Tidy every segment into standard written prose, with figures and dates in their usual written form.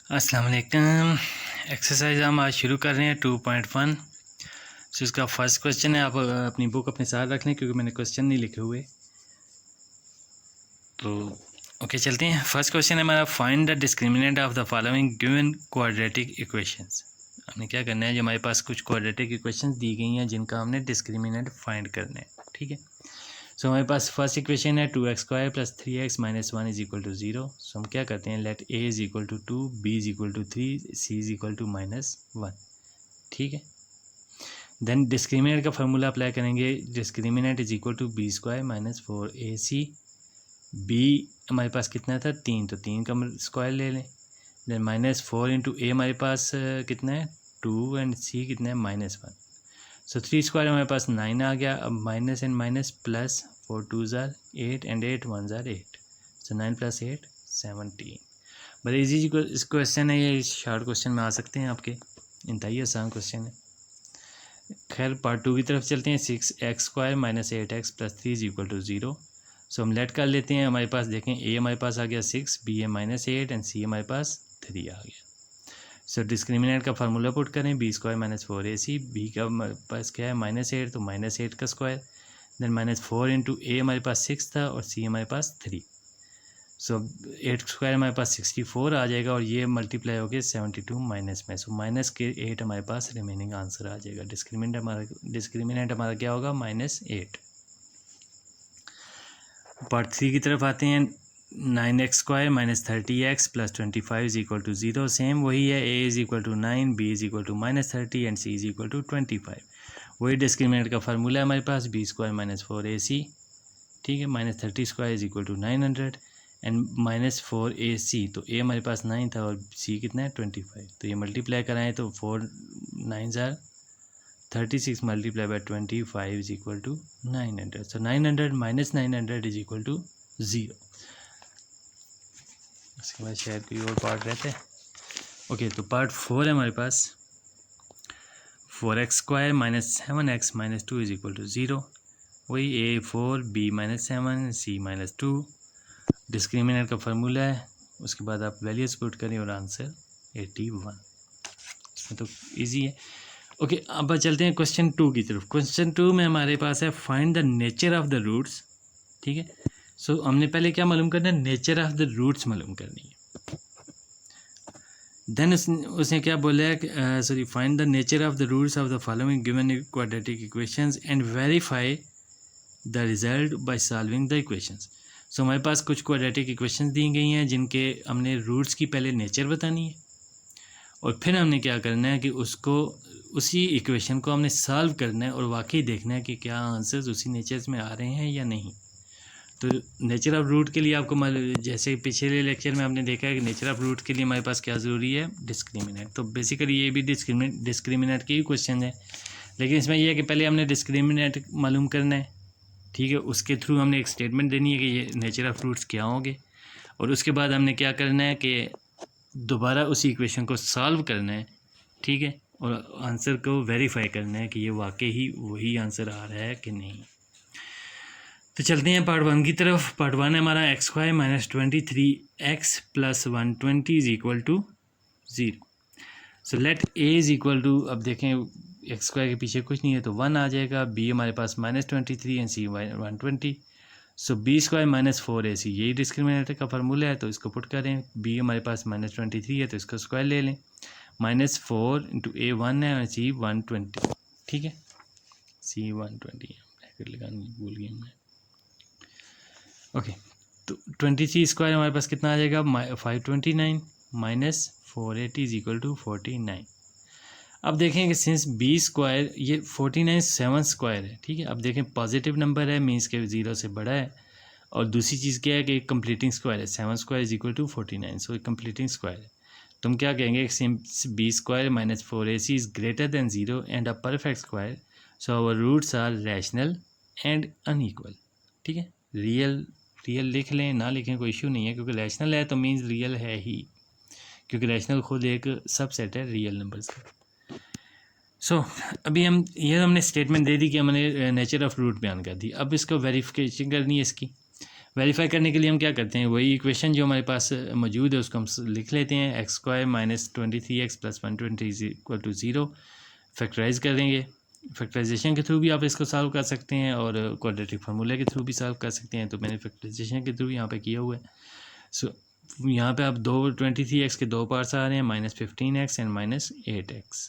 अस्सलाम वालेकुम। एक्सरसाइज हम आज शुरू कर रहे हैं 2.1। सो इसका फर्स्ट क्वेश्चन है, आप अपनी बुक अपने साथ रख लें क्योंकि मैंने क्वेश्चन नहीं लिखे हुए। तो ओके चलते हैं। फर्स्ट क्वेश्चन है हमारा, find the discriminant of the following given quadratic equations. हमने क्या करना है, जो हमारे पास कुछ क्वाड्रेटिक इक्वेशंस दी गई हैं जिनका हमने डिस्क्रिमिनेंट फाइंड करना है। ठीक है, सो हमारे पास फर्स्ट इक्वेशन है 2x² + 3x - 1 = 0। सो हम क्या करते हैं, लेट a = 2, b = 3, c = -1। ठीक है, देन डिस्क्रिमिनेंट का फार्मूला अप्लाई करेंगे। Discriminant = b² - 4ac। b हमारे पास कितना था, 3, तो 3 का स्क्वायर ले लें। देन -4 × a हमारे पास कितना है, 2, एंड c कितना है, -1। सो 3² हमारे पास 9 आ गया। अब minus and minus plus, 4 2s are 8 and 8 1s are 8। सो 9 + 8 17। बड़ा इजी इस क्वेश्चन है, ये शॉर्ट क्वेश्चन में आ सकते हैं आपके, इंतहाई आसान क्वेश्चन है। खैर पार्ट 2 की तरफ चलते हैं। 6x² - 8x + 3 = 0। सो हम लेट कर लेते हैं। हमारे पास देखें, a हमारे पास आ गया 6, b है -8 एंड c हमारे पास 3 आ गया। सो डिस्क्रिमिनेंट का फार्मूला पुट करें, b² - 4ac। b का हमारे पास क्या है, -8, तो -8 का स्क्वायर। देन -4 × a हमारे पास 6 था और c हमारे पास 3। सो 8² हमारे पास 64 आ जाएगा और ये मल्टीप्लाई हो गया 72 माइनस में। सो माइनस के 8 हमारे पास रिमेनिंग आंसर आ जाएगा। डिस्क्रिमिनेंट हमारा क्या होगा, -8। पार्ट 3 की तरफ आते हैं। 9x² - 30x + 25 = 0। सेम वही है, a = 9, b = -30 एंड c = 25। वही डिस्क्रिमिनेंट का फार्मूला है हमारे पास, b² - 4ac। ठीक है, -30² = 900 एंड -4ac। तो a हमारे पास 9 था और c कितना है, 25। तो ये मल्टीप्लाई कराएं तो 4 9s are 36 × 25 = 900। सो 900 - 900 = 0। इसके बाद शायद कोई और पार्ट रहता है। ओके, तो पार्ट 4 है हमारे पास। 4x² - 7x - 2 = 0। वही a 4, b -7, c -2। डिस्क्रिमिनेंट का फार्मूला है, उसके बाद आप वैल्यूज पुट करें और आंसर 81। इसमें तो इजी है। ओके, अब चलते हैं क्वेश्चन 2 की तरफ। क्वेश्चन 2 में हमारे पास है, find the nature of the roots. ठीक है, सो हमने पहले क्या मालूम करना है, नेचर ऑफ द रूट्स मालूम करनी है। देन उसने क्या बोला है, sorry, find the nature of the roots of the following given quadratic equations and verify the result by solving the equations. So हमारे पास कुछ क्वाड्रेटिक इक्वेशंस दी गई हैं जिनके हमने रूट्स की पहले नेचर बतानी है और फिर हमने क्या करना है कि उसको, उसी इक्वेशन को हमने सॉल्व करना है और वाकई देखना है कि क्या आंसर्स उसी नेचर्स में आ रहे हैं या नहीं। तो नेचर ऑफ रूट के लिए आपको जैसे पिछले लेक्चर में आपने देखा है कि नेचर ऑफ रूट के लिए हमारे पास क्या ज़रूरी है, डिस्क्रिमिनेंट। तो बेसिकली ये भी डिस्क्रिमिनेंट के ही क्वेश्चन है, लेकिन इसमें यह है कि पहले हमने डिस्क्रिमिनेंट मालूम करना है। ठीक है, उसके थ्रू हमने एक स्टेटमेंट देनी है कि ये नेचर ऑफ रूट्स क्या होंगे और उसके बाद हमने क्या करना है कि दोबारा उसी इक्वेशन को सॉल्व करना है। ठीक है, और आंसर को वेरीफाई करना है कि ये वाकई ही वही आंसर आ रहा है कि नहीं। तो चलते हैं पार्ट 1 की तरफ। पार्ट 1 है हमारा, x² - 23x + 120 = 0। So let a अब देखें x² के पीछे कुछ नहीं है तो 1 आ जाएगा। b हमारे पास -23 and c 120। So b² - 4ac, यही डिस्क्रिमिनेंट का फार्मूला है, तो इसको पुट करें। b हमारे पास -23 है तो इसका स्क्वायर ले लें। -4 × a 1 है और c 120। ठीक है, c 120 ब्रैकेट लगानी भूल गया मैं। ओके, तो 23² हमारे पास कितना आ जाएगा, 529 - 480 = 49। अब देखें कि सिंस b² ये 49 7 स्क्वायर है। ठीक है, अब देखें पॉजिटिव नंबर है, मीन्स के 0 से बड़ा है, और दूसरी चीज़ क्या है कि कंप्लीटिंग स्क्वायर है। 7² = 49, सो कंप्लीटिंग स्क्वायर है। तुम क्या कहेंगे, since b² - 4ac is greater than 0 and a perfect square, so our roots are rational and unequal. ठीक है, रियल लिख लें, ना लिखें कोई इशू नहीं है, क्योंकि रैशनल है तो मीन्स रियल है ही, क्योंकि रैशनल खुद एक सबसेट है रियल नंबर्स का। सो अभी हमने स्टेटमेंट दे दी कि हमने नेचर ऑफ रूट बयान कर दी। अब इसको वेरिफिकेशन करनी है इसकी। वेरीफाई करने के लिए हम क्या करते हैं, वही इक्वेशन जो हमारे पास मौजूद है उसको हम लिख लेते हैं। X square minus 23x plus 120 is equal to 0 factorise करेंगे। फैक्टराइजेशन के थ्रू भी आप इसको सॉल्व कर सकते हैं और क्वाड्रेटिक फार्मूले के थ्रू भी सॉल्व कर सकते हैं। तो मैंने फैक्टराइजेशन के थ्रू यहाँ पे किया हुआ है। सो यहाँ पे आप 23x के दो पार्ट्स आ रहे हैं, -15x and -8x।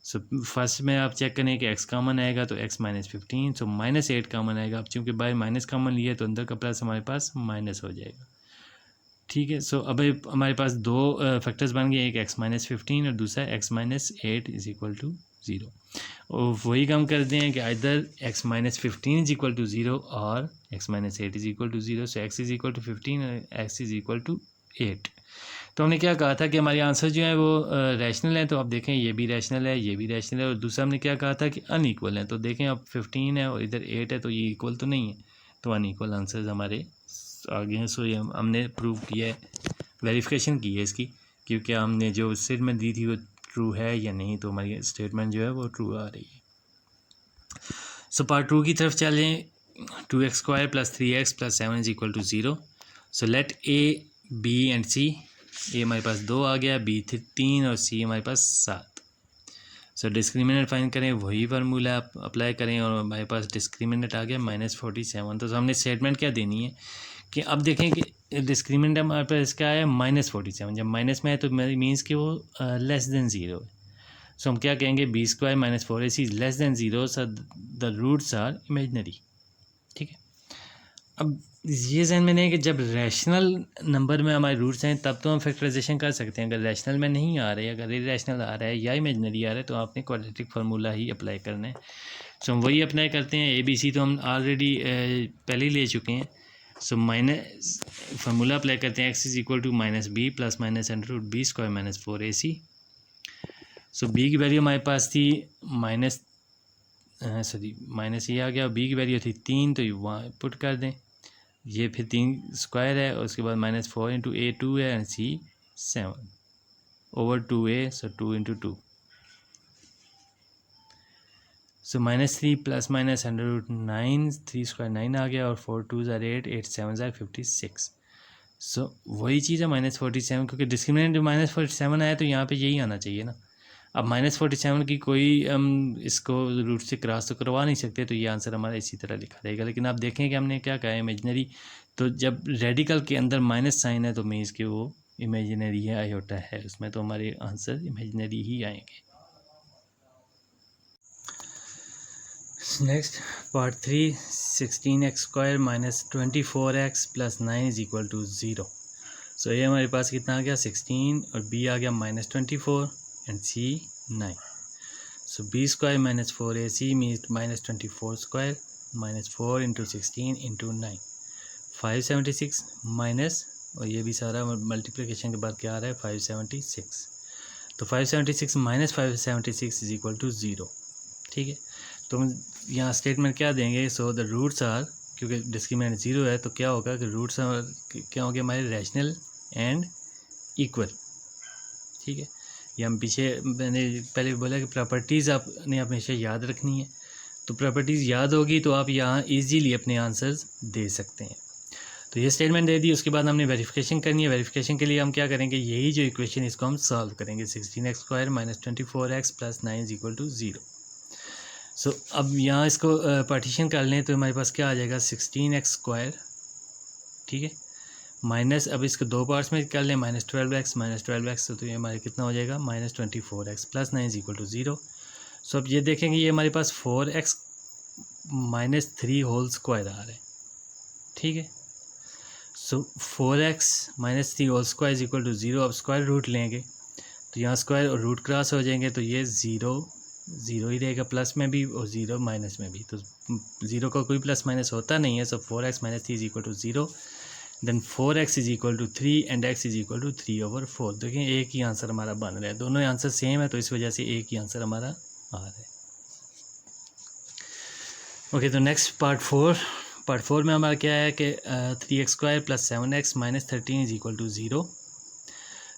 So first में आप चेक करें कि x कॉमन आएगा तो x -15, सो -8 कॉमन आएगा। अब चूँकि बाय माइनस कॉमन लिया तो अंदर का प्लस हमारे पास माइनस हो जाएगा, ठीक है। सो अब हमारे पास दो फैक्टर्स बन गए, एक x -15 और दूसरा x -8 इज इक्वल टू 0। और वही काम करते हैं कि इधर x -15 इज इक्वल टू 0 और x -8 is equal to 0। So x is equal to 15 और x इज इक्वल टू 8। तो हमने क्या कहा था कि हमारे आंसर जो है वो रैशनल है। तो आप देखें ये भी रैशनल है, ये भी रैशनल है। और दूसरा हमने क्या कहा था कि अनइक्वल है। तो देखें अब 15 है और इधर 8 है, तो ये इक्वल तो नहीं है, तो अनइक्वल आंसर्स हमारे आगे हैं। सो ये हमने प्रूव किया है, वेरिफिकेशन की है इसकी, क्योंकि हमने जो स्टेटमेंट दी थी वो ट्रू है या नहीं। तो हमारी स्टेटमेंट जो है वो ट्रू आ रही है। सो पार्ट 2 की तरफ चलें। 2x square plus 3x plus 7 is equal to 0। So let a, b and c। A हमारे पास 2 आ गया, बी 3 और सी हमारे पास 7। सो डिस्क्रिमिनेंट फाइंड करें, वही फार्मूला आप अप्लाई करें और हमारे पास डिस्क्रिमिनेंट आ गया -47। तो हमने स्टेटमेंट क्या देनी है कि अब देखें कि डिस्क्रिमिनेंट हमारे पास क्या है -47। जब माइनस में है तो मीन्स कि वो लेस देन 0 है। सो हम क्या कहेंगे, B square -4ac is less than 0, so the roots are imaginary, ठीक है। अब ये जहन में नहीं कि जब रैशनल नंबर में हमारे रूट्स हैं तब तो हम फैक्टराइजेशन कर सकते हैं। अगर रैशनल में नहीं आ रहे, अगर इरेशनल आ रहा है या इमेजनरी आ रहा है, तो आपने क्वाड्रेटिक फार्मूला ही अप्लाई करना है। सो हम वही अप्लाई करते हैं। ABC तो हम ऑलरेडी पहले ही ले चुके हैं। सो माइनस फार्मूला अप्लाई करते हैं, x is equal to -b plus -√b square -4ac। So b की वैल्यू हमारे पास थी माइनस ये आ गया, b की वैल्यू थी 3, तो ये वहाँ पुट कर दें। ये फिर 3 स्क्वायर है और उसके बाद -4 इंटू a 2 है and c 7 over 2a, so 2 into 2। So -3 plus -√9, 3 square 9 आ गया और 4 2 ज़ार 8, 8 7 ज़ार 56। सो वही चीज़ है -47, क्योंकि डिस्क्रिमिनेंट -47 आया तो यहाँ पे यही आना चाहिए ना। अब -47 की कोई हम इसको रूट से क्रॉस तो करवा नहीं सकते, तो ये आंसर हमारा इसी तरह लिखा रहेगा। लेकिन आप देखें कि हमने क्या कहा है, इमेजनरी। तो जब रेडिकल के अंदर माइनस साइन है तो मीन्स कि वो इमेजनरी है, आयोटा है उसमें, तो हमारे आंसर इमेजनरी ही आएंगे। Next part 3, 16x square -24x plus 9 is equal to 0। So ये हमारे पास कितना आ गया 16 और b आ गया -24 and c 9। So b square -4ac means -24 square -4 into 16 into 9, 576 minus, और ये भी सारा मल्टीप्लिकेशन के बाद क्या आ रहा है 576। तो 576 माइनस 576 इज इक्वल टू 0, ठीक है। तो हम यहाँ स्टेटमेंट क्या देंगे, सो द रूट्स आर, क्योंकि डिस्क्रिमिनेंट 0 है तो क्या होगा कि रूट्स क्या होंगे हमारे रैशनल एंड इक्वल, ठीक है। ये हम पीछे मैंने पहले भी बोला कि प्रॉपर्टीज़ आपने हमेशा याद रखनी है। तो प्रॉपर्टीज़ याद होगी तो आप यहाँ इजीली अपने आंसर्स दे सकते हैं। तो ये स्टेटमेंट दे दी, उसके बाद हमने वेरिफिकेशन करनी है। वेरिफिकेशन के लिए हम क्या करेंगे, यही जो इक्वेशन इसको हम सॉल्व करेंगे, 16x square -24x plus 9 is equal to 0। So अब यहाँ इसको पार्टीशन कर लें तो हमारे पास क्या आ जाएगा 16x स्क्वायर, ठीक है, माइनस, अब इसको दो पार्ट्स में कर लें, -12x, तो ये हमारे कितना हो जाएगा -24x plus 9 is equal to 0। So अब ये देखेंगे ये हमारे पास 4x -3 होल स्क्वायर आ रहा है, ठीक है। So 4x -3 whole square is equal to 0। अब स्क्वायर रूट लेंगे तो यहाँ स्क्वायर और रूट क्रॉस हो जाएंगे, तो ये 0 ही रहेगा प्लस में भी और 0 माइनस में भी। तो 0 का कोई प्लस माइनस होता नहीं है। So 4x -3 is equal to 0, then 4x is equal to 3 and x is equal to 3/4। देखिए एक ही आंसर हमारा बन रहा है, दोनों आंसर सेम है तो इस वजह से एक ही आंसर हमारा आ रहा है। ओके, तो नेक्स्ट पार्ट 4 में हमारा क्या है कि 3x square plus 7x minus 13 is equal to 0।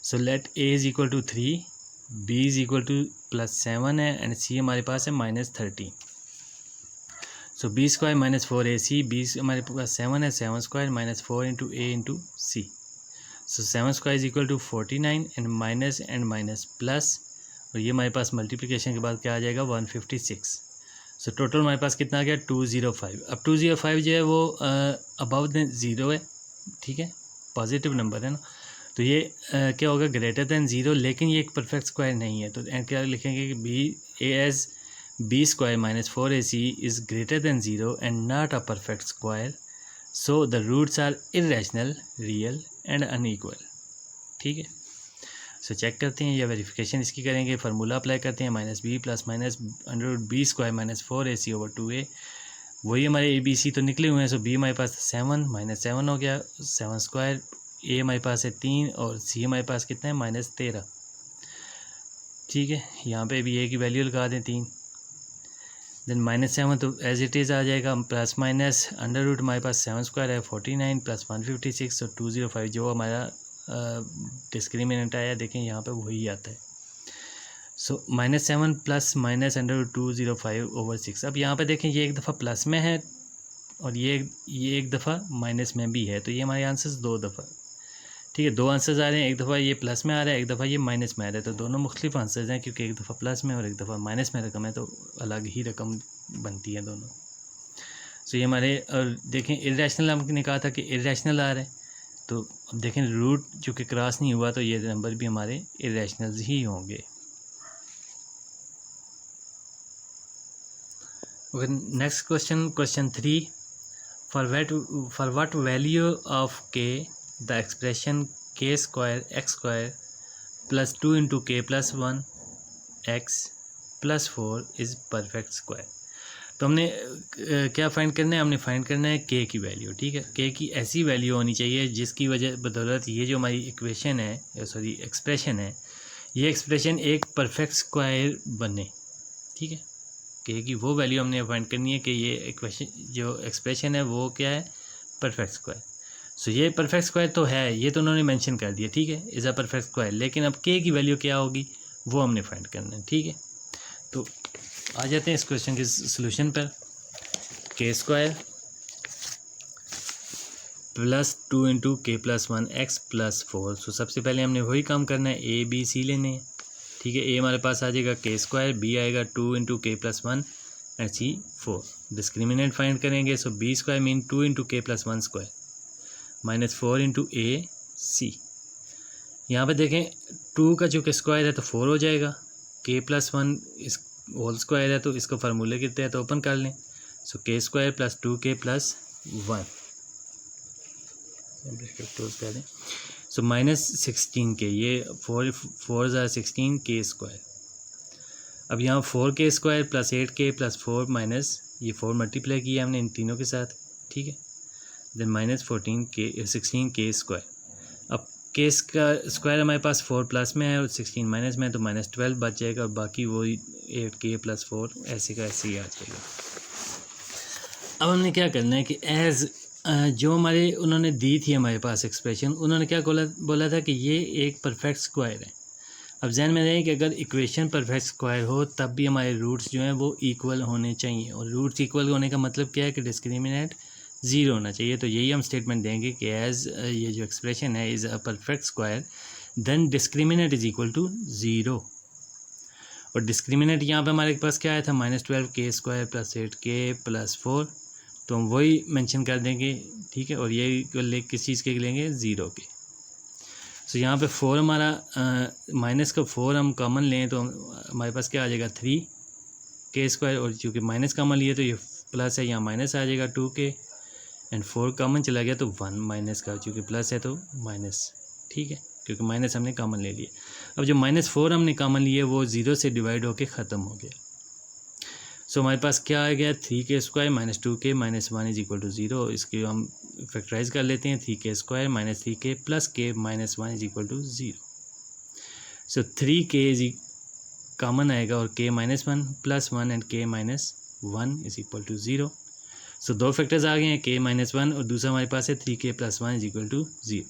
So let a is equal to 3, b is equal to +7 है एंड c हमारे पास है -13। So B square minus 4ac, B हमारे पास 7 है, 7 square minus 4 into A into C. So 7 square is equal to 49 and minus plus, और ये हमारे पास मल्टीप्लिकेशन के बाद क्या आ जाएगा 156। सो टोटल हमारे पास कितना आ गया 205। अब 205 जो है वो अबव द ज़ीरो है, ठीक है, पॉजिटिव नंबर है ना, तो ये क्या होगा ग्रेटर दैन ज़ीरो, लेकिन ये एक परफेक्ट स्क्वायर नहीं है। तो क्या लिखेंगे कि B as B square minus 4ac is greater than zero and not a perfect square, so the roots are irrational, real and unequal, ठीक है। सो चेक करते हैं या वेरिफिकेशन इसकी करेंगे, फार्मूला अप्लाई करते हैं, minus B plus minus under root B square minus 4ac over 2a, वही हमारे ए बी सी तो निकले हुए हैं। सो बी हमारे पास 7 माइनस 7 हो गया 7 स्क्वायर, ए हमारे पास है 3 और सी हमारे पास कितना है माइनस 13, ठीक है। यहाँ पे भी ए की वैल्यू लगा दें 3, देन माइनस 7 तो एज इट इज़ आ जाएगा, प्लस माइनस अंडर रूट हमारे पास 7 स्क्वायर है 49 प्लस 156, तो 205 जो हमारा डिस्क्रिमिनेंट आया देखें यहाँ पे वही आता है। So minus 7 plus minus under root 205 over 6। अब यहाँ पे देखें ये एक दफ़ा प्लस में है और ये एक दफ़ा माइनस में भी है, तो ये हमारे आंसर्स दो दफ़ा, ठीक है, दो आंसर्स आ रहे हैं, एक दफ़ा ये प्लस में आ रहा है, एक दफ़ा ये माइनस में आ रहा है, तो दोनों मुख्तलिफ आंसर्स हैं, क्योंकि एक दफ़ा प्लस में और एक दफ़ा माइनस में रकम है, तो अलग ही रकम बनती है दोनों। सो ये हमारे, और देखें इरेशनल हमने कहा था कि इरेशनल आ रहा है, तो अब देखें रूट जो कि क्रॉस नहीं हुआ, तो ये नंबर भी हमारे इरेशनल ही होंगे। Next question, question 3, for what value of K the expression K square X square plus 2 into K plus 1 X plus 4 is perfect square. तो हमने क्या फाइंड करना है, हमने फाइंड करना है के की वैल्यू, ठीक है। के की ऐसी वैल्यू होनी चाहिए जिसकी वजह बदौलत ये जो हमारी इक्वेशन है, सॉरी एक्सप्रेशन है, ये एक्सप्रेशन एक परफेक्ट स्क्वायर बने, ठीक है। के की वो वैल्यू हमने फाइंड करनी है कि ये इक्वेशन जो एक्सप्रेशन है वो क्या है, परफेक्ट स्क्वायर। सो ये परफेक्ट स्क्वायर तो है, ये तो उन्होंने मेंशन कर दिया, ठीक है, इज़ अ परफेक्ट स्क्वायर, लेकिन अब के की वैल्यू क्या होगी वो हमने फाइंड करना है, ठीक है। तो आ जाते हैं इस क्वेश्चन के सॉल्यूशन पर। के square plus 2 into K plus 1 X plus 4। सो सबसे पहले हमने वही काम करना है, ए बी सी लेने हैं, ठीक है। ए हमारे पास आ जाएगा के स्क्वायर, बी आएगा 2 into K plus 1 and C 4। Discriminant find करेंगे, so B square mean 2 into K plus 1 square minus 4 into A C. यहाँ पर देखें 2 का जो कि स्क्वायर है तो 4 हो जाएगा, के प्लस 1 इस होल स्क्वायर है तो इसको फार्मूले के तहत ओपन कर लें। सो के square plus 2k plus 1 bracket close कर दें। सो माइनस 16k, ये 4 ज़ा 16 के स्क्वायर। अब यहाँ 4k square plus 8k plus 4 minus ये 4 मल्टीप्लाई किया हमने इन तीनों के साथ, ठीक है, देन माइनस 16k स्क्वायर। अब के स्क्वायर हमारे पास 4 प्लस में है और 16 माइनस में है, तो माइनस 12 बच जाएगा और बाकी वही 8k प्लस 4 ऐसे का ऐसे ही आ जाएगा। अब हमने क्या करना है कि एज जो हमारे उन्होंने दी थी हमारे पास एक्सप्रेशन, उन्होंने क्या बोला था कि ये एक परफेक्ट स्क्वायर है। अब जहन में रहे कि अगर इक्वेशन परफेक्ट स्क्वायर हो तब भी हमारे रूट्स जो हैं वो इक्वल होने चाहिए, और रूट्स इक्वल होने का मतलब क्या है कि डिस्क्रिमिनेंट ज़ीरो होना चाहिए। तो यही हम स्टेटमेंट देंगे कि एज ये जो एक्सप्रेशन है is a perfect square then discriminant is equal to zero. और डिस्क्रिमिनेंट यहाँ पे हमारे पास क्या आया था, -12k square plus 8k plus 4, तो हम वही मेंशन कर देंगे, ठीक है। और ये किस चीज़ के लेंगे, ज़ीरो के। सो यहाँ पे 4 हमारा माइनस का 4 हम कॉमन लें तो हमारे पास क्या आ जाएगा 3k स्क्वायर, और चूँकि माइनस कॉमन लिए तो ये प्लस है, यहाँ माइनस आ जाएगा 2k एंड 4 कॉमन चला गया तो 1 माइनस का, चूँकि प्लस है तो माइनस, ठीक है, क्योंकि माइनस हमने कॉमन ले लिया। अब जो -4 हमने कॉमन लिए वो 0 से डिवाइड होके ख़त्म हो गया। सो हमारे पास क्या आ गया, 3k square minus 2k minus 1 is equal to 0। इसके हम फैक्टराइज कर लेते हैं, 3k square minus 3k plus k minus 1 is equal to 0। So 3k common आएगा और k minus 1 plus 1 and k minus 1 is equal to 0। So दो factors आ गए हैं, k माइनस 1 और दूसरा हमारे पास है 3k plus 1 is equal to 0।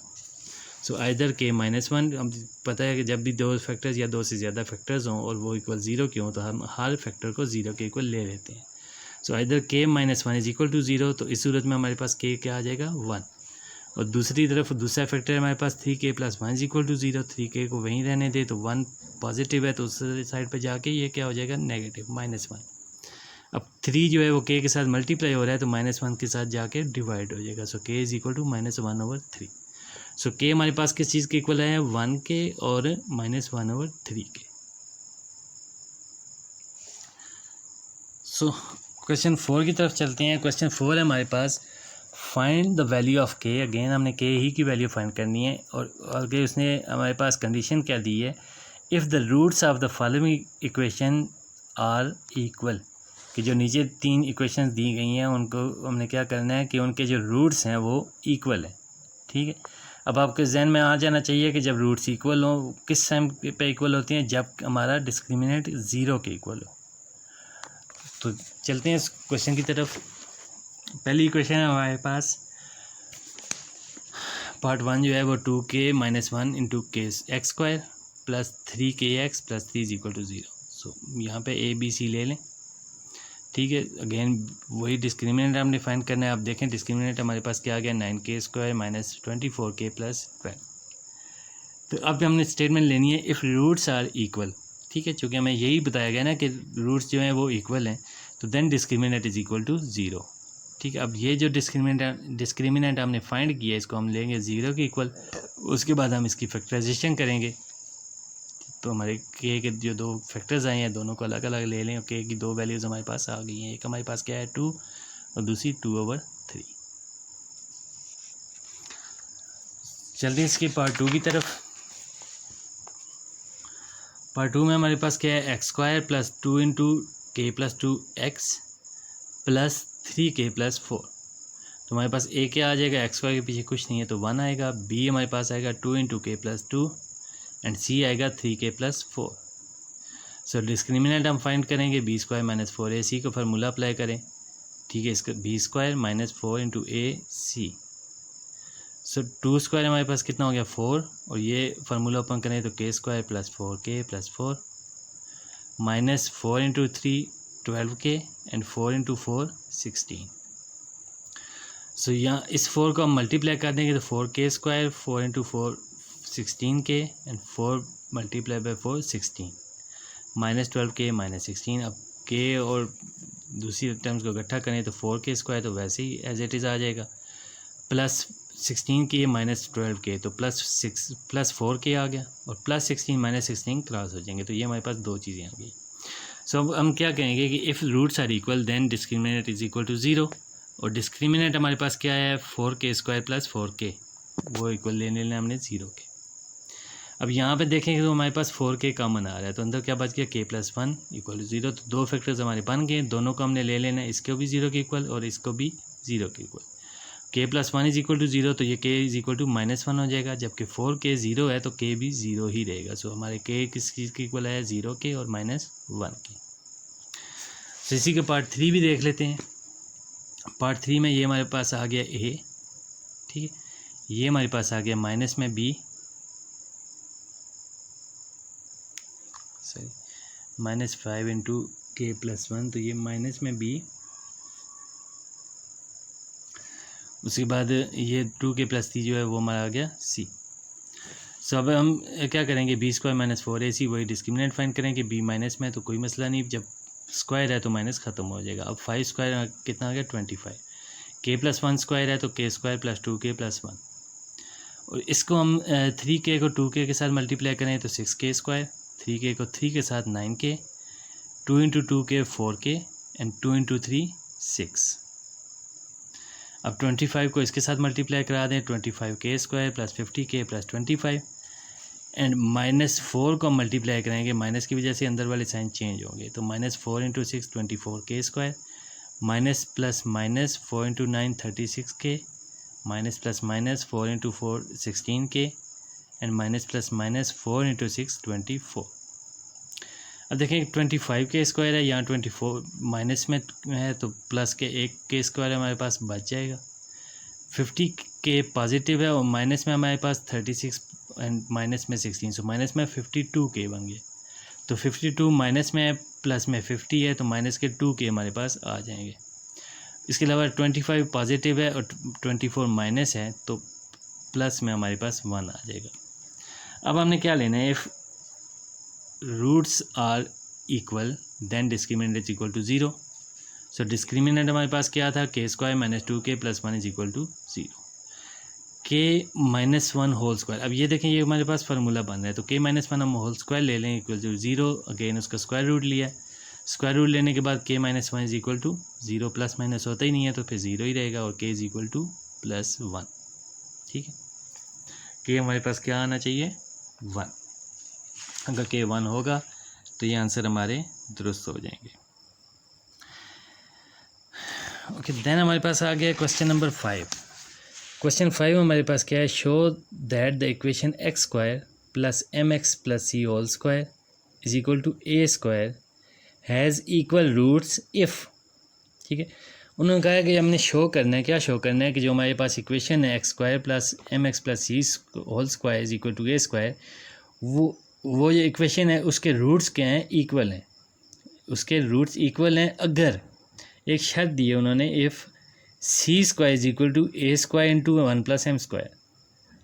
So either k minus 1, हम पता है कि जब भी दो फैक्टर्स या दो से ज़्यादा फैक्टर्स हों और वो इक्वल 0 के हों तो हम हर फैक्टर को 0 के इक्वल ले लेते हैं। सो इधर k minus one is equal to 0, तो इस सूरत में हमारे पास k क्या आ जाएगा 1। और दूसरी तरफ दूसरा फैक्टर हमारे पास 3k plus one is equal to 0, 3k को वहीं रहने दे, तो 1 पॉजिटिव है तो उस साइड पर जाके ये क्या हो जाएगा नेगेटिव -1। अब 3 जो है वो k के साथ मल्टीप्लाई हो रहा है तो -1 के साथ जाके डिवाइड हो जाएगा। So k is equal to -1/3। So k हमारे पास किस चीज़ के इक्वल है 1k और -1/3 के। सो क्वेश्चन 4 की तरफ चलते हैं। क्वेश्चन 4 है हमारे पास, find the value of k। Again हमने k ही की वैल्यू फाइंड करनी है और आगे उसने हमारे पास कंडीशन क्या दी है, if the roots of the following equation are equal, कि जो नीचे 3 इक्वेशंस दी गई हैं उनको हमने क्या करना है कि उनके जो रूट्स हैं वो इक्वल है। ठीक है, अब आपके जहन में आ जाना चाहिए कि जब रूट्स इक्वल हो किस टाइम पे इक्वल होती हैं, जब हमारा डिस्क्रिमिनेंट 0 के इक्वल हो। तो चलते हैं इस क्वेश्चन की तरफ। पहली इक्वेशन है हमारे पास पार्ट 1 जो है वो 2k - 1 into K X square plus 3kx plus 3 is equal to 0। So यहाँ पे a b c ले लें। ठीक है, अगेन वही डिस्क्रिमिनेंट हमने फाइंड करना है। आप देखें डिस्क्रिमिनेंट हमारे पास क्या आ गया 9k square minus 24k plus 12। तो अब हमने स्टेटमेंट लेनी है इफ़ रूट्स आर इक्वल। ठीक है, चूँकि हमें यही बताया गया ना कि रूट्स जो हैं वो इक्वल हैं, तो then discriminant is equal to 0। ठीक है, अब ये जो डिस्क्रिमिनेंट हमने फाइंड किया इसको हम लेंगे 0 के इक्वल, उसके बाद हम इसकी फैक्टराइजेशन करेंगे। तो हमारे k के जो 2 फैक्टर्स आए हैं दोनों को अलग अलग ले लें और k की 2 वैल्यूज़ हमारे पास आ गई हैं। एक हमारे पास क्या है 2 और दूसरी 2/3। चलते हैं इसके पार्ट 2 की तरफ। पार्ट 2 में हमारे पास क्या है X square plus 2 into K plus 2x plus 3k plus 4। तो हमारे पास a क्या आ जाएगा, एक्स स्क्वायर के पीछे कुछ नहीं है तो 1 आएगा, b हमारे पास आएगा 2 into K plus 2 and c आएगा 3k प्लस 4। सो डिस्क्रिमिनेंट हम फाइंड करेंगे b स्क्वायर माइनस 4ac को फार्मूला अप्लाई करें। ठीक है, इसका b square minus 4 into ac। सो 2 स्क्वायर हमारे पास कितना हो गया 4 और ये फार्मूला ओपन करें तो k square plus 4k plus 4 minus 4 into 3 12k and 4 into 4 16। सो यहाँ इस 4 को हम मल्टीप्लाई कर देंगे तो 4k square 4 into 4 16k and 4 multiply by 4 16 minus 12k minus 16। अब k और दूसरी टर्म्स को इकट्ठा करें तो 4k स्क्वायर तो वैसे ही एज इट इज़ आ जाएगा, प्लस 16k माइनस 12k तो प्लस 4k आ गया और प्लस 16 माइनस 16 क्रॉस हो जाएंगे। तो ये हमारे पास 2 चीज़ें आ गई। सो अब हम क्या कहेंगे कि if roots are equal then discriminant is equal to 0। और डिस्क्रिमिनेंट हमारे पास क्या है 4k स्क्वायर प्लस 4k, वो इक्वल ले लेना हमने 0 के। अब यहाँ पे देखेंगे तो हमारे पास 4k कॉमन आ रहा है तो अंदर क्या बच गया k प्लस 1 इक्वल टू 0। तो 2 फैक्टर्स हमारे बन गए, दोनों को हमने ले लेना है, इसको भी 0 के इक्वल और इसको भी 0 के equal. k plus 1 is equal to 0 तो ये k इज इक्वल टू -1 हो जाएगा, जबकि 4k 0 है तो k भी 0 ही रहेगा। सो हमारे k किस चीज़ के इक्वल है 0 के और -1 के। तो इसी के पार्ट 3 भी देख लेते हैं। पार्ट 3 में ये हमारे पास आ गया a। ठीक है, ये हमारे पास आ गया माइनस में b, sorry -5 into k plus 1 तो ये माइनस में b, उसके बाद ये 2k प्लस 3 जो है वो हमारा आ गया c। सो अब हम क्या करेंगे b स्क्वायर माइनस 4ac वही डिस्क्रिमिनेंट फाइंड करेंगे। b माइनस में तो कोई मसला नहीं, जब स्क्वायर है तो माइनस ख़त्म हो जाएगा। अब 5 स्क्वायर कितना आ गया 25, k प्लस 1 स्क्वायर है तो k square plus 2k plus 1 और इसको हम 3k को 2k के साथ मल्टीप्लाई करें तो 6k स्क्वायर, 3k को 3 के साथ 9k, 2 into 2k 4k and 2 into 3 6। अब 25 को इसके साथ मल्टीप्लाई करा दें 25k square plus 50k plus 25 and -4 को मल्टीप्लाई करेंगे, माइनस की वजह से अंदर वाले साइन चेंज होंगे तो -4 into 6 24k square minus plus minus 4 into 9 36k minus plus minus 4 into 4 16k and minus plus minus 4 into 6 24। अब देखें 25k स्क्वायर है, यहाँ 24 माइनस में है तो प्लस के 1k स्क्वायर हमारे पास बच जाएगा। 50k पॉजिटिव है और माइनस में हमारे पास 36 एंड माइनस में 16, सो माइनस में 52k बन गए। तो 52 माइनस में है प्लस में 50 है तो माइनस के 2k हमारे पास आ जाएंगे। इसके अलावा 25 पॉजिटिव है और 24 माइनस है, तो प्लस में हमारे पास 1 आ जाएगा। अब हमने क्या लेना है, if roots are equal then discriminant is equal to 0। So discriminant हमारे पास क्या था, k square minus 2k plus 1 is equal to 0, k minus 1 whole square. अब ये देखें, ये हमारे पास फार्मूला बन रहा है, तो k माइनस 1 हम होल स्क्वायर ले लें इक्वल टू 0, अगेन उसका स्क्वायर रूट लिया, स्क्वायर रूट लेने के बाद k minus 1 is equal to 0, plus minus होता ही नहीं है तो फिर 0 ही रहेगा, और k is equal two plus 1। ठीक है, k हमारे पास क्या आना चाहिए, 1। अगर k 1 होगा तो ये आंसर हमारे दुरुस्त हो जाएंगे। ओके, देन हमारे पास आ गया क्वेश्चन नंबर 5। क्वेश्चन 5 हमारे पास क्या है, show that the equation X square plus M X plus C whole square is equal to A square has equal roots if. ठीक है, उन्होंने कहा कि हमने शो करना है, क्या शो करना है कि जो हमारे पास इक्वेशन है X square plus M X plus C whole square is equal to A square, वो जो इक्वेशन है उसके रूट्स क्या हैं, इक्वल हैं, उसके रूट्स इक्वल हैं। अगर एक शर्त दी है उन्होंने, if C square is equal to A square into 1 plus M square.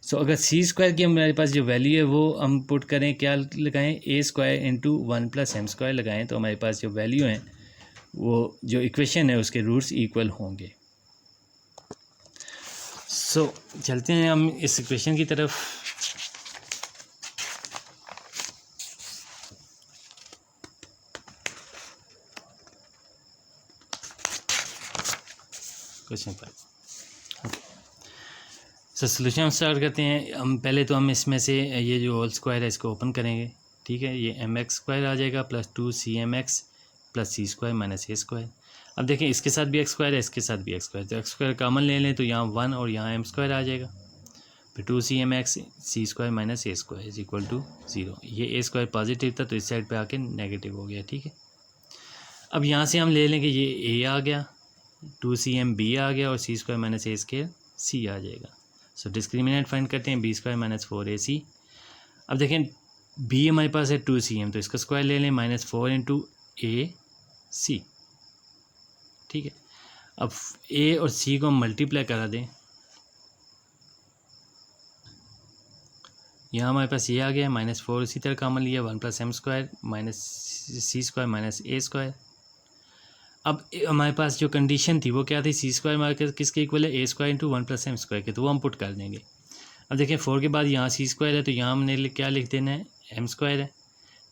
So अगर सी स्क्वायर की हमारे पास जो वैल्यू है वो हम पुट करें, क्या लगाएं, A square into 1 plus M square लगाएं, तो हमारे पास जो वैल्यू है वो जो इक्वेशन है उसके रूट्स इक्वल होंगे। सो चलते हैं हम इस इक्वेशन की तरफ। क्वेश्चन 5। सो सोल्यूशन हम स्टार्ट करते हैं। हम पहले तो हम इसमें से ये जो होल स्क्वायर है इसको ओपन करेंगे। ठीक है, ये एम एक्स स्क्वायर आ जाएगा plus 2cmx plus C square minus A square. अब देखें, इसके साथ भी एक्स स्क्वायर है, इसके साथ भी एक्स स्क्वायर, तो एक्स स्क्वायर कॉमन ले लें तो यहाँ 1 और यहाँ एम स्क्वायर आ जाएगा, फिर 2cmx C square minus A square is equal to 0। ये ए स्क्वायर पॉजिटिव था तो इस साइड पे आके नेगेटिव हो गया। ठीक है, अब यहाँ से हम ले लेंगे, ये ए आ गया, 2cm आ गया और सी स्क्वायर माइनस ए स्क्वायर सी आ जाएगा। सो डिस्क्रिमिनेंट फाइंड करते हैं, बी स्क्वायर माइनस 4ac। अब देखें, बी हमारे पास है 2cm, तो इसका स्क्वायर ले लें, माइनस 4 इंटू ए सी। ठीक है, अब ए और सी को हम मल्टीप्लाई करा दें, यहाँ हमारे पास ये आ गया माइनस 4, इसी तरह कॉमन लिया, 1 plus M square minus C square minus A square. अब हमारे पास जो कंडीशन थी वो क्या थी, सी स्क्वायर हमारे किसके इक्वल है, A square into 1 plus M square के, तो वो हम पुट कर देंगे। अब देखें, 4 के बाद यहाँ सी स्क्वायर है तो यहाँ हमने क्या लिख देना है, एम स्क्वायर है,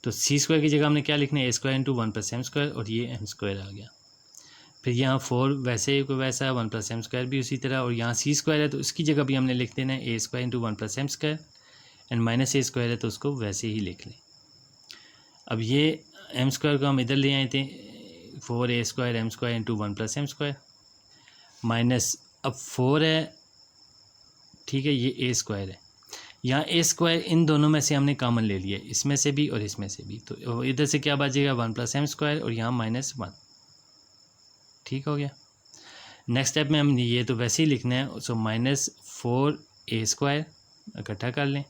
तो सी स्क्वायर की जगह हमने क्या लिखना है, A square into 1 plus M square, और ये एम स्क्वायर आ गया। फिर यहाँ 4 वैसे को वैसा है, 1 प्लस एम स्क्वायर भी उसी तरह, और यहाँ सी स्क्वायर है तो इसकी जगह भी हमने लिख देना है A square into 1 plus M square, and minus A square है तो उसको वैसे ही लिख लें। अब ये एम स्क्वायर को हम इधर ले आए थे, 4a square M square into 1 plus M square minus, अब 4 है, ठीक है, ये ए स्क्वायर है, यहाँ ए स्क्वायर इन दोनों में से हमने कॉमन ले लिया, इसमें से भी और इसमें से भी, तो इधर से क्या बचेगा, 1 प्लस एम स्क्वायर और यहाँ माइनस 1। ठीक हो गया। नेक्स्ट स्टेप में हम ये तो वैसे ही लिखना है, सो माइनस 4a स्क्वायर इकट्ठा कर लें,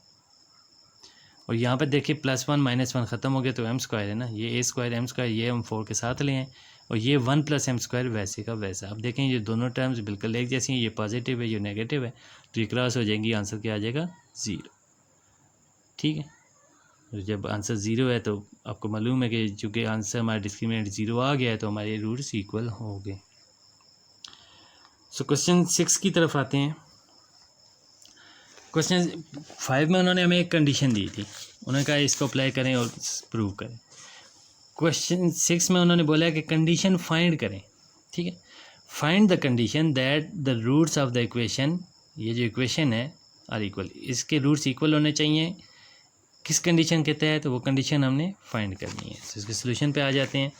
और यहाँ पर देखिए प्लस 1 माइनस 1 ख़त्म हो गया तो एम स्क्वायर है ना, ये ए स्क्वायर एम स्क्वायर, ये हम 4 के साथ ले आए, और ये 1 प्लस एम स्क्वायर वैसे का वैसा। अब देखें, ये दोनों टर्म्स बिल्कुल एक जैसी हैं, ये पॉजिटिव है ये नेगेटिव है, तो ये क्रॉस हो जाएंगी, आंसर क्या आ जाएगा, 0। ठीक है, तो जब आंसर 0 है तो आपको मालूम है कि चूँकि आंसर हमारा डिस्क्रिमिनेंट 0 आ गया है तो हमारे रूट्स इक्वल हो गए। सो क्वेश्चन 6 की तरफ आते हैं। क्वेश्चन 5 में उन्होंने हमें एक कंडीशन दी थी, उन्होंने कहा इसको अप्लाई करें और प्रूव करें। क्वेश्चन 6 में उन्होंने बोला है कि कंडीशन फाइंड करें। ठीक है, find the condition that the roots of the equation, ये जो इक्वेशन है आर इक्वल, इसके रूट्स इक्वल होने चाहिए, किस कंडीशन के तहत, तो वो कंडीशन हमने फाइंड करनी है। तो इसके सोल्यूशन पे आ जाते हैं।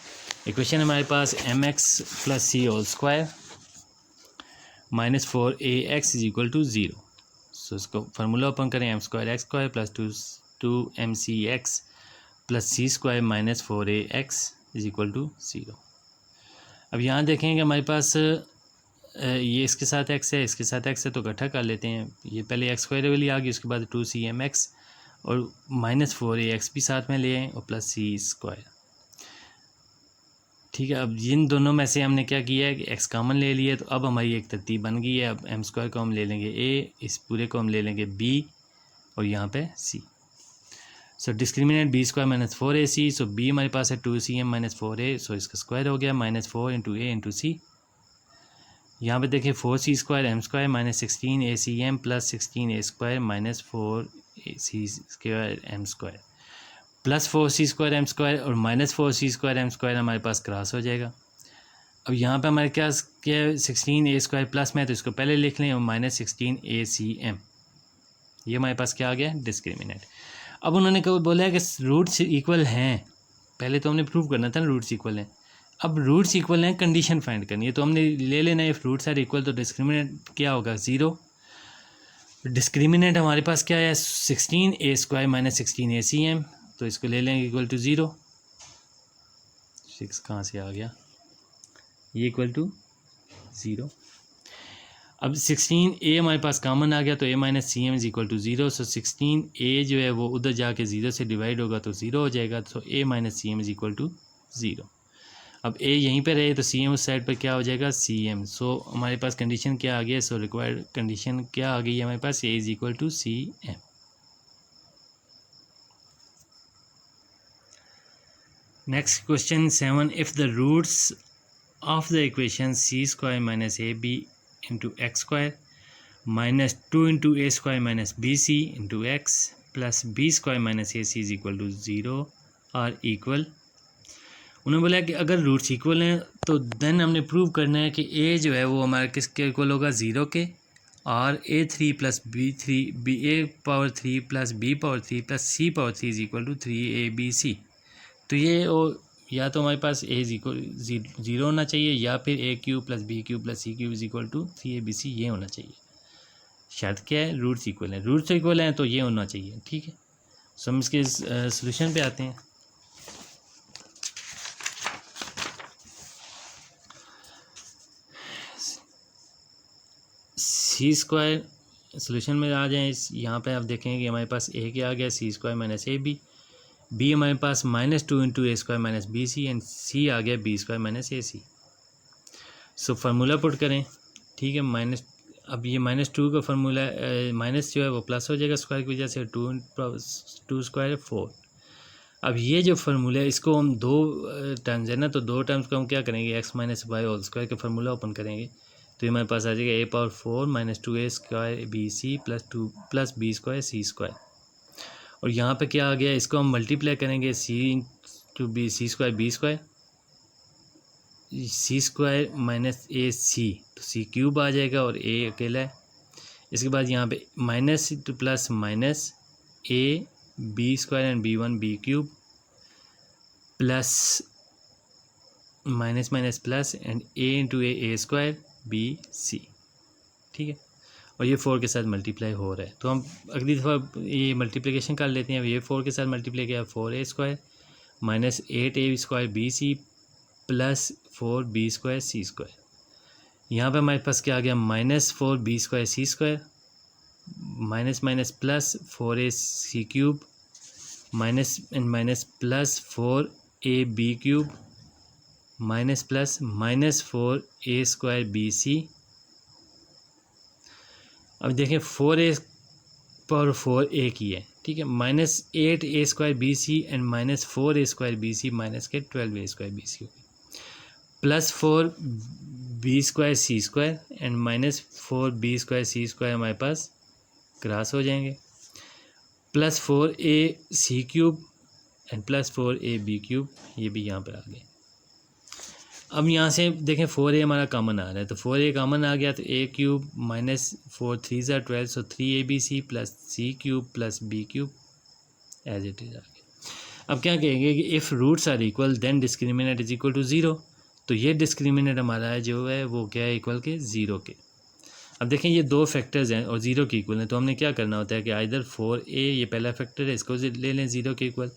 इक्वेशन हमारे पास M X plus C whole square minus 4ax is equal to 0। So इसको फार्मूला ओपन करें, M square X square plus 2mcx plus C square minus 4ax is equal to 0। अब यहाँ देखें कि हमारे पास ये इसके साथ x है, इसके साथ x है, तो इकट्ठा कर लेते हैं। ये पहले एक्स स्क्वायर वाली आ गई, उसके बाद 2cmx और माइनस 4ax भी साथ में ले आए और प्लस सी स्क्वायर। ठीक है, अब जिन दोनों में से हमने क्या किया है कि एक्स कॉमन ले लिया, तो अब हमारी एक तरतीब बन गई है। अब एम स्क्वायर को हम ले लेंगे ए, इस पूरे को हम ले लेंगे बी और यहाँ पे C. So discriminant B square minus 4ac, so B हमारे पास है 2cm माइनस 4a, सो इसका स्क्वायर हो गया minus 4 into A into C. यहाँ पे देखिए 4c square M square minus 16acm plus 16a square minus 4c square M square plus 4c square M square और minus 4c square M square हमारे पास cross हो जाएगा। अब यहाँ पे हमारे क्या 16a स्क्वायर प्लस में है, तो इसको पहले लिख लें और माइनस 16acm, ये हमारे पास क्या आ गया डिस्क्रिमिनेंट। अब उन्होंने कब बोला है कि रूट्स इक्वल हैं, पहले तो हमने प्रूव करना था ना रूट्स इक्वल हैं। अब रूट्स इक्वल हैं, कंडीशन फाइंड करनी है, तो हमने ले लेना है इफ़ रूट्स आर इक्वल तो डिस्क्रिमिनेंट क्या होगा 0। डिस्क्रिमिनेंट हमारे पास क्या है 16a स्क्वायर माइनस 16acm, तो इसको ले लेंगे इक्वल टू 0। 6 कहाँ से आ गया, ये इक्वल टू 0। अब 16a हमारे पास कॉमन आ गया, तो a minus C M is equal to 0। So 16a जो है वो उधर जाके 0 से डिवाइड होगा तो 0 हो जाएगा, तो a minus C M is equal to 0। अब a यहीं पे रहे तो सी एम उस साइड पर क्या हो जाएगा सी एम। सो हमारे पास कंडीशन क्या आ गया, सो रिक्वायर्ड कंडीशन क्या आ गई है हमारे पास, a is equal to C M. Next question 7, if the roots of the equation C square minus A B into X square minus 2 into A square minus B C into X plus B square minus A C is equal to 0 are equal. उन्होंने बोला कि अगर roots equal हैं तो then हमने prove करना है कि ए जो है वो हमारा किसके इक्वल होगा 0 के, और a3 plus b3 B A power 3 plus b power 3 plus c power 3 is equal to 3abc। तो ये या तो हमारे पास a इज इक्वल 0 होना चाहिए, या फिर a cube plus b cube plus c cube is equal to 3abc ये होना चाहिए। शायद क्या है रूट्स इक्वल हैं, रूट्स इक्वल हैं तो ये होना चाहिए। ठीक है, सो हम इसके सोल्यूशन पे आते हैं। सी स्क्वायर सोल्यूशन में आ जाएँ, यहाँ पे आप देखेंगे कि हमारे पास a क्या आ गया C square minus A B हमारे पास minus 2 into A square minus B C and C आ गया B square minus A C. So formula put करें। ठीक है, माइनस, अब ये -2 का फार्मूला माइनस जो है वो प्लस हो जाएगा स्क्वायर की वजह से, 2 स्क्वायर 4। अब ये जो फार्मूला है इसको हम दो टर्म्स है ना, तो दो टर्म्स को हम क्या करेंगे x minus Y whole square का फार्मूला ओपन करेंगे, तो ये हमारे पास आ जाएगा a power 4 minus 2a square B C plus 2 plus B square C square. और यहाँ पे क्या आ गया, इसको हम मल्टीप्लाई करेंगे C to B C square B square C square minus A C, तो सी क्यूब आ जाएगा और ए अकेला है। इसके बाद यहाँ पे minus two plus minus A B square and b1 B cube plus minus minus plus and a into A square B C. ठीक है, और ये 4 के साथ मल्टीप्लाई हो रहा है, तो हम अगली दफ़ा ये मल्टीप्लिकेशन कर लेते हैं। ये 4 के साथ मल्टीप्लाई किया 4a square minus 8a square B C plus 4b square C square. यहाँ पे हमारे पास क्या आ गया minus 4b square C square minus minus plus 4a C cube minus and minus plus 4ab cube minus plus minus 4a square B C. अब देखें 4a power 4a की है, ठीक है, minus 8a square B C and minus 4a square B C minus के 12a square B C plus 4b square C square and minus 4b square C square हमारे पास cross हो जाएंगे, plus 4a C cube and plus 4ab cube, ये भी यहाँ पर आ गए। अब यहाँ से देखें 4a हमारा कॉमन आ रहा है, तो 4a कॉमन आ गया तो a cube minus 4 3 12, so 3abc plus C cube plus b cube as it is आ गया। अब क्या कहेंगे कि if roots are equal then discriminant is equal to 0, तो ये डिस्क्रिमिनेंट हमारा जो है वो क्या है इक्वल के 0 के। अब देखें ये दो फैक्टर्स हैं और 0 के इक्वल हैं, तो हमने क्या करना होता है कि आइदर 4a ये पहला फैक्टर है इसको ले लें 0 के इक्वल,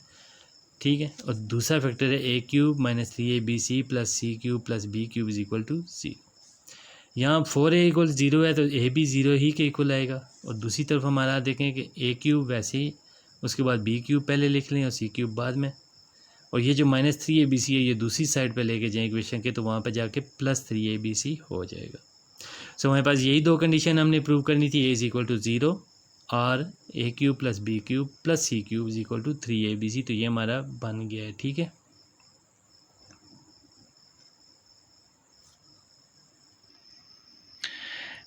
ठीक है, और दूसरा फैक्टर है a cube minus 3abc plus C cube plus b cube is equal to 0। यहाँ 4a इक्वल 0 है तो a भी 0 ही के इक्वल आएगा, और दूसरी तरफ हमारा देखें कि a क्यूब वैसे ही, उसके बाद b क्यूब पहले लिख लें और c क्यूब बाद में, और ये जो -3abc है ये दूसरी साइड पे लेके जाएं इक्वेशन के, तो वहाँ पे जाके +3abc हो जाएगा। सो हमारे पास यही दो कंडीशन हमने प्रूव करनी थी, a = 0 और a³ + b³ + c³ = 3abc। तो ये हमारा बन गया है, ठीक है।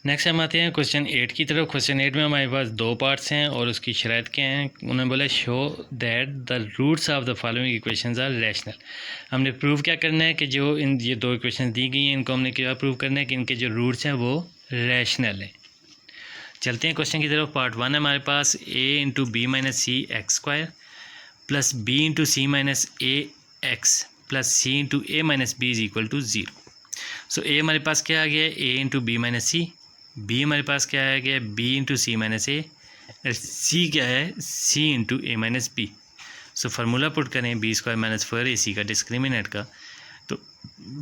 नेक्स्ट हम आते हैं क्वेश्चन 8 की तरफ। क्वेश्चन 8 में हमारे पास दो पार्ट्स हैं और उसकी शराइत क्या हैं। उन्होंने बोला show that the roots of the following equations are rational. हमने प्रूव क्या करना है कि जो ये दो इक्वेशन दी गई हैं इनको हमने क्या प्रूव करना है कि इनके जो रूट्स हैं वो रैशनल हैं। चलते हैं क्वेश्चन की तरफ। पार्ट 1 है हमारे पास a × b - c x² + b × c - a x + c × a - b = 0। So a हमारे पास क्या आ गया है, a × b - c, b हमारे पास क्या आ गया है, b × c - a, और c क्या है, c × a - b। So formula put करें b² - 4ac का डिस्क्रिमिनेंट का, तो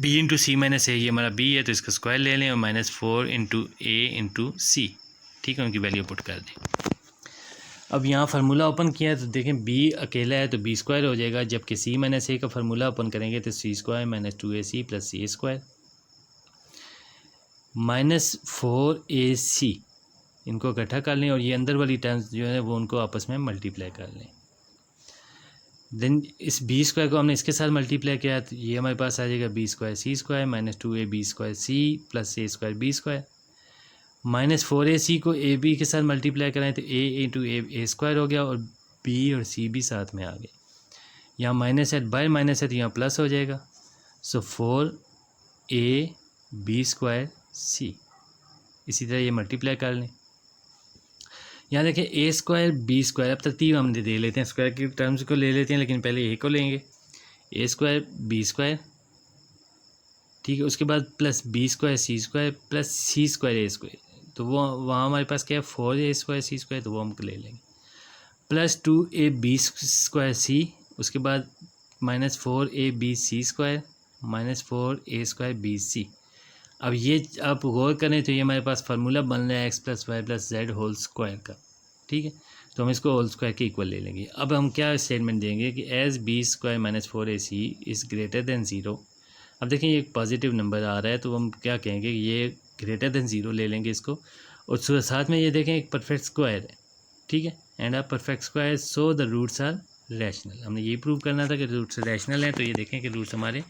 b × c - a ये हमारा b है तो इसका स्क्वायर ले लें और -4 × a × c, ठीक है, उनकी वैल्यू पुट कर दें। अब यहाँ फार्मूला ओपन किया है तो देखें b अकेला है तो b² हो जाएगा, जबकि c - a का फार्मूला ओपन करेंगे तो c² - 2ac + c², -4ac इनको इकट्ठा कर लें और ये अंदर वाली टर्म्स जो है वो उनको आपस में मल्टीप्लाई कर लें। देन इस b² को हमने इसके साथ मल्टीप्लाई किया तो ये हमारे पास आ जाएगा b² c² -2ab² c + a² b², -4ac को ab के साथ मल्टीप्लाई कराएं तो a × a² हो गया और b और c भी साथ में आ गए। यहाँ माइनस है, बाय माइनस है तो यहाँ प्लस हो जाएगा। सो 4ab² c, इसी तरह ये मल्टीप्लाई कर लें। यहाँ देखें a² b², अब तरतीब हम दे लेते हैं, स्क्वायर की टर्म्स को ले लेते हैं लेकिन पहले a को लेंगे, a² b², ठीक है, उसके बाद +b² c² + c² a², तो वो वहाँ हमारे पास क्या है 4a² c², तो वो हम ले लेंगे, +2ab² c, उसके बाद -4abc² -4a² bc। अब ये आप गौर करें तो ये हमारे पास फार्मूला बन रहा है x + y + z whole square का, ठीक है, तो हम इसको होल स्क्वायर के इक्वल ले लेंगे। अब हम क्या स्टेटमेंट देंगे कि as b² - 4ac is greater then 0। अब देखें ये एक पॉजिटिव नंबर आ रहा है तो हम क्या कहेंगे, ये ग्रेटर दैन 0 ले लेंगे इसको, और साथ में ये देखें एक परफेक्ट स्क्वायर है, ठीक है, and a perfect square so the roots are rational. हमने ये प्रूव करना था कि रूट्स रैशनल हैं, तो ये देखें कि रूट्स हमारे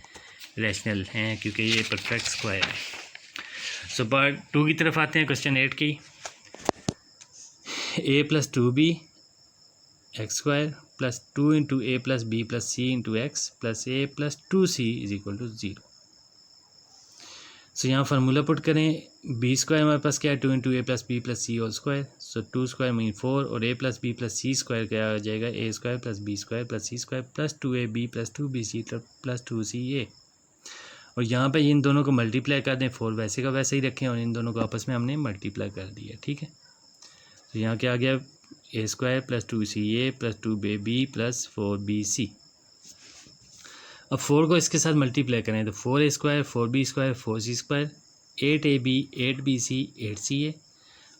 रैशनल हैं क्योंकि ये परफेक्ट स्क्वायर है। सो पार्ट 2 की तरफ आते हैं, क्वेश्चन 8 की। a + 2b x² + 2 × a + b + c × x + a + 2c = 0। So यहाँ फार्मूला पुट करें, b² हमारे पास क्या है 2 × a + b + c whole square, so 2² mean 4 और a + b + c² क्या आ जाएगा a² + b² + c² + 2ab + 2bc + 2ca। और यहाँ पे इन दोनों को मल्टीप्लाई कर दें, 4 वैसे का वैसे ही रखें और इन दोनों को आपस में हमने मल्टीप्लाई कर दिया, ठीक है। तो यहाँ क्या आ गया a² + 2ca + 2ab + 4bc। अब 4 को इसके साथ मल्टीप्लाई करें तो 4a², 4b², 4c², 8ab, 8bc, 8ca,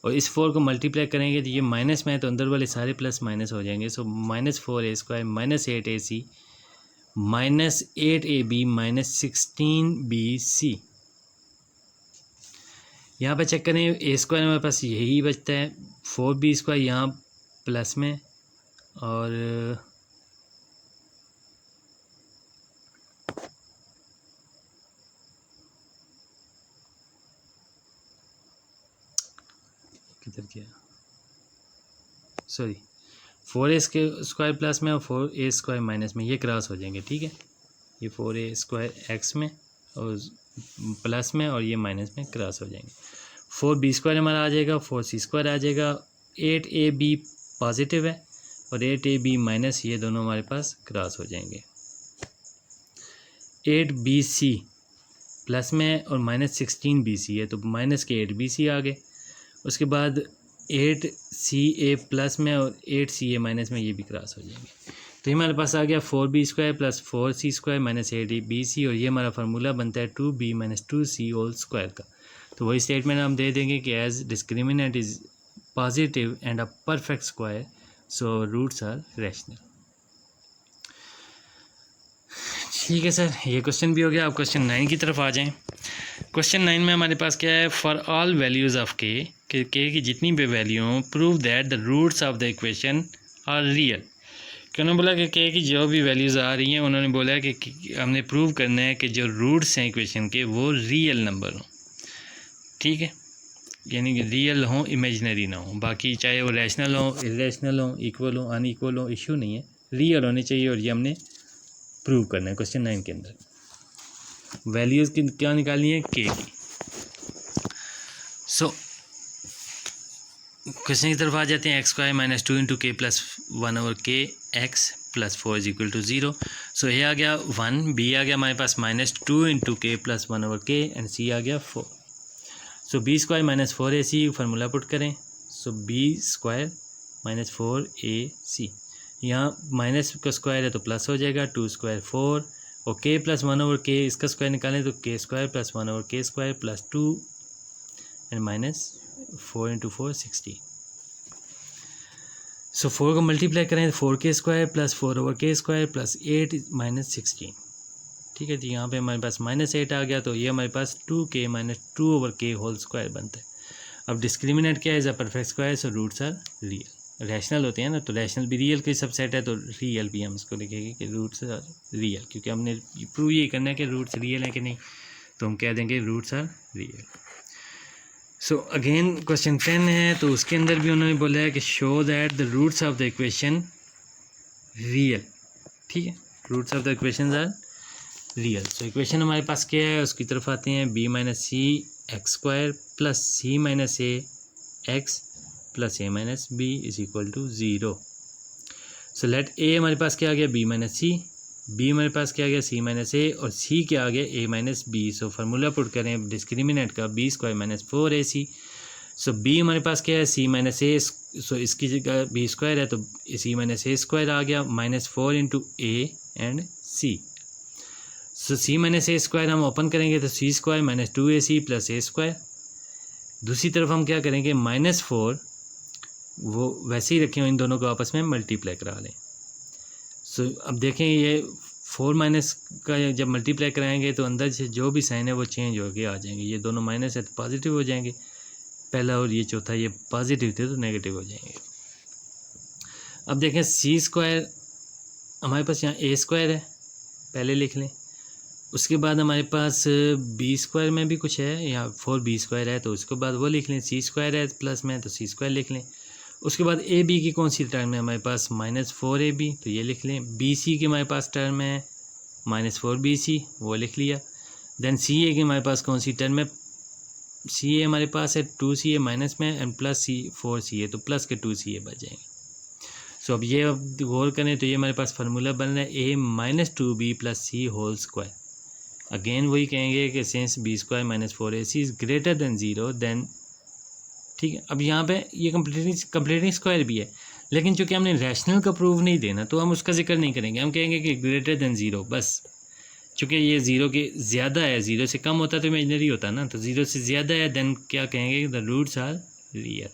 और इस 4 को मल्टीप्लाई करेंगे तो ये माइनस में है तो अंदर वाले सारे प्लस माइनस हो जाएंगे। सो -4a² -8ac -8ab -16bc। यहाँ पे चेक करें a² हमारे पास यही बचता है, 4b² यहाँ प्लस में और किधर गया, सॉरी 4a² प्लस में और 4a² माइनस में, ये क्रॉस हो जाएंगे, ठीक है, ये 4a² x में और प्लस में और ये माइनस में क्रॉस हो जाएंगे। 4b² हमारा आ जाएगा, 4c² आ जाएगा, 8ab पॉजिटिव है और 8ab माइनस, ये दोनों हमारे पास क्रॉस हो जाएंगे। 8bc प्लस में और -16bc है तो माइनस के 8bc आ गए। उसके बाद 8ca प्लस में और 8ca माइनस में, ये भी क्रॉस हो जाएंगे। तो ये हमारे पास आ गया 4b² + 4c² -8bc, और ये हमारा फार्मूला बनता है 2b - 2c होल स्क्वायर का। तो वही स्टेटमेंट हम दे देंगे कि as discriminant is positive and a perfect square so roots are rational. ठीक है सर, ये क्वेश्चन भी हो गया। अब क्वेश्चन 9 की तरफ आ जाएं। क्वेश्चन 9 में हमारे पास क्या है, फॉर ऑल वैल्यूज़ ऑफ के की जितनी भी वैल्यू हों prove that the roots of the equation are real. उन्होंने बोला कि के की जो भी वैल्यूज़ आ रही हैं, उन्होंने बोला कि हमने प्रूव करना है कि जो रूट्स हैं इक्वेशन के वो रियल नंबर हों। ठीक है, यानी कि रियल हों, इमेजिनरी ना हो। बाकी चाहे वो रैशनल हो, इरेशनल हो, इक्वल हो, अनइक्वल हो, इशू नहीं है, रियल होने चाहिए। और ये हमने प्रूव करना है क्वेश्चन 9 के अंदर। वैल्यूज़ की क्या निकालनी है, के की। सो क्वेश्चन की तरफ आ जाते हैं। X square minus 2 into K plus 1 over K X plus 4 is equal to 0। So ये आ गया 1, बी आ गया हमारे पास minus 2 into K plus 1 over K, and C आ गया 4। So B square minus 4ac formula put करें। So B square minus 4ac, यहाँ माइनस का स्क्वायर है तो प्लस हो जाएगा, 2 स्क्वायर 4, और के प्लस 1 ओवर के इसका स्क्वायर निकालें तो के स्क्वायर प्लस 1 ओवर के square plus 2 and minus 4 into 4 16। सो 4 को मल्टीप्लाई करें तो 4 के स्क्वायर प्लस 4 ओवर के स्क्वायर प्लस 8 माइनस 16। ठीक है जी, यहाँ पे हमारे पास माइनस 8 आ गया, तो ये हमारे पास 2k minus 2 over K whole square बनता है। अब डिस्क्रिमिनेंट क्या है, is a perfect square, so roots are real. Rational होते हैं ना, तो रैशनल भी रियल का सबसेट है, तो रियल भी हम इसको लिखेंगे कि रूट्स आर रियल, क्योंकि हमने प्रूव ये करना है कि रूट्स रियल है कि नहीं, तो हम कह देंगे roots are real. So again question 10 है, तो उसके अंदर भी उन्होंने बोला है कि show that the roots of the equation real. ठीक है, roots of the equation are real. So equation हमारे पास क्या है, उसकी तरफ आते हैं। B minus C X square plus C minus A X plus A minus B is equal to 0। So let A हमारे पास क्या आ गया, बी माइनस सी, बी हमारे पास क्या आ गया, सी माइनस ए, और सी क्या आ गया, A minus B. So formula put करें डिस्क्रिमिनेंट का, B square minus 4ac। So B हमारे पास क्या है, सी माइनस ए, सो इसकी जगह बी स्क्वायर है तो सी माइनस ए स्क्वायर आ गया, minus 4 into A and C. So C minus A square हम ओपन करेंगे तो C square minus 2ac plus A square. दूसरी तरफ हम क्या करेंगे, माइनस 4 वो वैसे ही रखें, इन दोनों को आपस में मल्टीप्लाई करा लें। सो अब देखें, ये 4 माइनस का जब मल्टीप्लाई कराएंगे तो अंदर से जो भी साइन है वो चेंज होके आ जाएंगे। ये दोनों माइनस है तो पॉजिटिव हो जाएंगे पहला, और ये चौथा ये पॉजिटिव थे तो नेगेटिव हो जाएंगे। अब देखें, सी स्क्वायर हमारे पास यहाँ ए स्क्वायर है, पहले लिख लें। उसके बाद हमारे पास बी स्क्वायर में भी कुछ है, यहाँ 4b स्क्वायर है तो उसके बाद वो लिख लें। सी स्क्वायर है प्लस में तो सी स्क्वायर लिख लें। उसके बाद ए बी की कौन सी टर्म है हमारे पास, माइनस 4ab, तो ये लिख लें। बी सी की हमारे पास टर्म है माइनस 4bc, वो लिख लिया। देन सी ए की हमारे पास कौन सी टर्म है, सी ए हमारे पास है 2ca माइनस में एंड प्लस सी 4ca, तो प्लस के 2ca बच जाएंगे। सो अब ये गौर करें तो ये हमारे पास फार्मूला बन रहा है A minus 2b plus C whole square. Again वही कहेंगे कि since B square minus 4ac is greater than 0 then, ठीक है। अब यहाँ पे ये कंप्लीटिंग स्क्वायर भी है, लेकिन चूंकि हमने रैशनल का प्रूव नहीं देना तो हम उसका जिक्र नहीं करेंगे, हम कहेंगे कि ग्रेटर देन 0 बस। चूँकि ये 0 के ज़्यादा है, 0 से कम होता तो इमेजिनरी होता ना, तो 0 से ज़्यादा है देन क्या कहेंगे, द रूट्स आर रियल।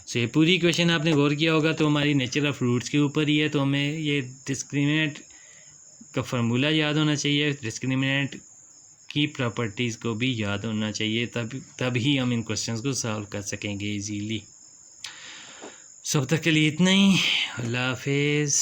सो ये पूरी इक्वेशन आपने गौर किया होगा तो हमारी नेचर ऑफ रूट्स के ऊपर ही है, तो हमें ये डिस्क्रिमिनेंट का फार्मूला याद होना चाहिए, डिस्क्रिमिनेंट की प्रॉपर्टीज़ को भी याद होना चाहिए, तभी हम इन क्वेश्चंस को सॉल्व कर सकेंगे इजीली। सो अब तक के लिए इतना ही, अल्लाह हाफिज़।